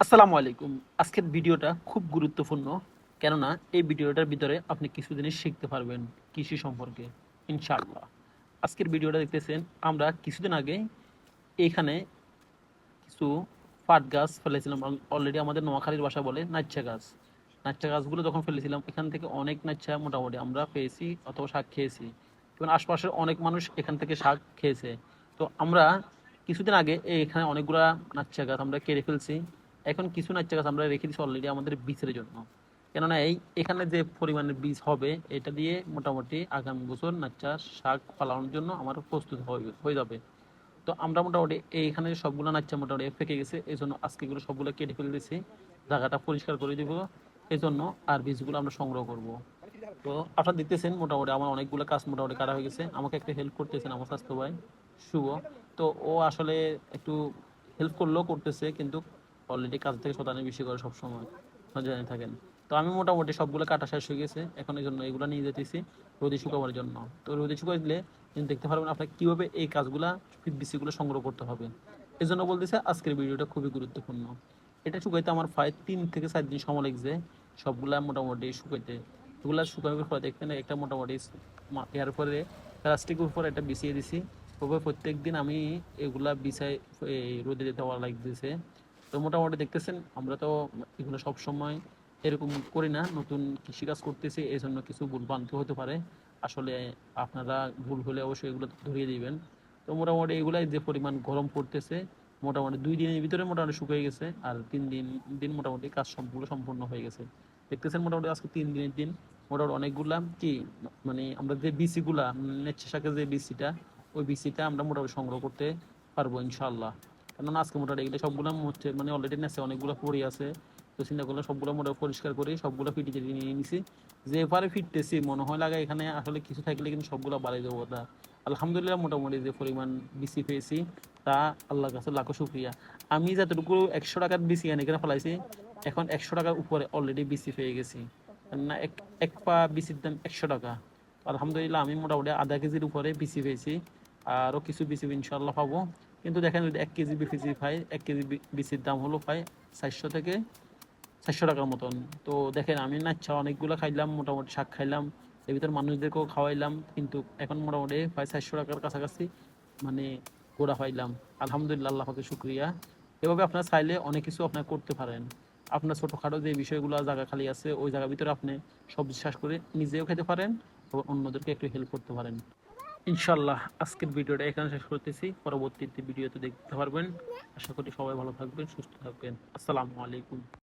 আসসালামু আলাইকুম। আজকের ভিডিওটা খুব গুরুত্বপূর্ণ, কেননা এই ভিডিওটার ভিতরে আপনি কিছু জিনিস শিখতে পারবেন কৃষি সম্পর্কে ইনশাআল্লাহ। আজকের ভিডিওটা দেখতেছেন, আমরা কিছুদিন আগে এইখানে কিছু পাট গাছ ফেলেছিলাম। অলরেডি আমাদের নোয়াখালীর ভাষা বলে নাচ্চা গাছ। নাচ্চা গাছগুলো যখন ফেলেছিলাম, এখান থেকে অনেক নাচ্চা মোটামুটি আমরা পেয়েছি অথবা শাক খেয়েছি, এবং আশপাশের অনেক মানুষ এখান থেকে শাক খেয়েছে। তো আমরা কিছুদিন আগে এখানে অনেকগুলা নাচ্চা গাছ আমরা কেটে ফেলছি। এখন কিছু নাচ্চা গাছ আমরা রেখে দিচ্ছি অলরেডি আমাদের বীজের জন্য, কেননা এখানে যে পরিমাণের বীজ হবে এটা দিয়ে মোটামুটি আগামী বছর নাচ্চা শাক ফলানোর জন্য আমার প্রস্তুত হয়ে যাবে। তো আমরা মোটামুটি এইখানে সবগুলো নাচ্চা মোটামুটি পেকে গেছে, এই জন্য আজকে এগুলো সবগুলো কেটে ফেলে দিয়েছি, জায়গাটা পরিষ্কার করে দিব এই জন্য। আর বীজগুলো আমরা সংগ্রহ করব। তো আপনারা দেখতেছেন মোটামুটি আমার অনেকগুলো কাজ মোটামুটি কাটা হয়ে গেছে। আমাকে একটা হেল্প করতেছেন আমার স্বাস্থ্য ভাই শুভ। তো ও আসলে একটু হেল্প করলেও করতেছে, কিন্তু অলরেডি কাজ থেকে শতানি বেশি করে সবসময় জানিয়ে থাকেন। তো আমি মোটামুটি সবগুলো কাটা শেষ হয়ে গেছে, এখন এই জন্য এগুলো নিয়ে যেতেছি রোদে শুকাবার জন্য। তো রোদে শুকাই দিলে কিন্তু দেখতে পারবেন আপনার কীভাবে এই কাজগুলা বিসিগুলো সংগ্রহ করতে হবে। এই জন্য বলতেছে আজকের ভিডিওটা খুবই গুরুত্বপূর্ণ। এটা শুকাইতে আমার প্রায় 3 থেকে 4 দিন সময় লাগছে সবগুলা মোটামুটি শুকাইতে। এগুলা শুকানোর পরে দেখতেন একটা মোটামুটি এর পরে প্লাস্টিকের উপর একটা বিছিয়ে দিছি। তবে প্রত্যেক দিন আমি এগুলা বিছাই এই রোদে দিতে হওয়া লাগতেছে। তো মোটামুটি দেখতেছেন আমরা তো এগুলো সব সময় এরকম করি না, নতুন কৃষিকাজ করতেছি এই জন্য কিছু ভুল ভ্রান্তি হতে পারে। আসলে আপনারা ভুল হলে অবশ্যই এগুলো ধরিয়ে দিবেন। তো মোটামুটি এগুলাই যে পরিমাণ গরম পড়তেছে, মোটামুটি 2 দিনের ভিতরে মোটামুটি শুকিয়ে গেছে, আর 3 দিন মোটামুটি কাজ সবগুলো সম্পূর্ণ হয়ে গেছে। দেখতেছেন মোটামুটি আজকে 3 দিনের দিন। মোটামুটি অনেকগুলা কি মানে আমরা যে বিসিগুলা নেচ্ছে শাকের যে বিসিটা, ওই বিসিটা আমরা মোটামুটি সংগ্রহ করতে পারবো ইনশাআল্লাহ। কেননা আজকে মোটামুটি এগুলো সবগুলো হচ্ছে মানে অলরেডি নেছে, অনেকগুলো পড়ে আছে। তো চিন্তা করলে সবগুলো মোটামুটি পরিষ্কার করে সবগুলো ফিটে নিয়ে নিছি। যে এবারে ফিরতেছি মনে হয় লাগে এখানে আসলে কিছু থাকলে কিন্তু সবগুলো বাড়াই দেবো কথা। আলহামদুলিল্লাহ মোটামুটি যে পরিমাণ বিসি পেয়েছি তা আল্লাহর কাছে লাখো শুক্রিয়া। আমি যতটুকু 100 টাকার বিসি এনে ফেলাইছি, এখন 100 টাকার উপরে অলরেডি বিসি পেয়ে গেছি। না এক এক পা বিসির দাম 100 টাকা। আলহামদুলিল্লাহ আমি মোটামুটি আধা কেজির উপরে বিসি পেয়েছি, আরও কিছু বিসি ইনশাল্লাহ পাবো। কিন্তু দেখেন যদি 1 কেজি বিসি পাই, 1 কেজি বিসির দাম হলো প্রায় 400 থেকে 400 টাকার মতন। তো দেখেন আমি নাচ্ছা অনেকগুলো খাইলাম, মোটামুটি শাক খাইলাম, এর ভিতর মানুষদেরকেও খাওয়াইলাম, কিন্তু এখন মোটামুটি প্রায় 400 টাকার কাছাকাছি মানে গোড়া পাইলাম। আলহামদুলিল্লাহ, আল্লাহ পাকের শুক্রিয়া। এভাবে আপনারা চাইলে অনেক কিছু আপনার করতে পারেন। আপনার ছোটোখাটো যে বিষয়গুলো জায়গা খালি আছে ওই জায়গার ভিতরে আপনি সবজি চাষ করে নিজেও খেতে পারেন এবং অন্যদেরকে একটু হেল্প করতে পারেন ইনশাল্লাহ। আজকের ভিডিওটা এখানে শেষ করতেছি, পরবর্তীতে ভিডিওতে দেখতে পারবেন। আশা করি সবাই ভালো থাকবেন, সুস্থ থাকবেন। আসসালামু আলাইকুম।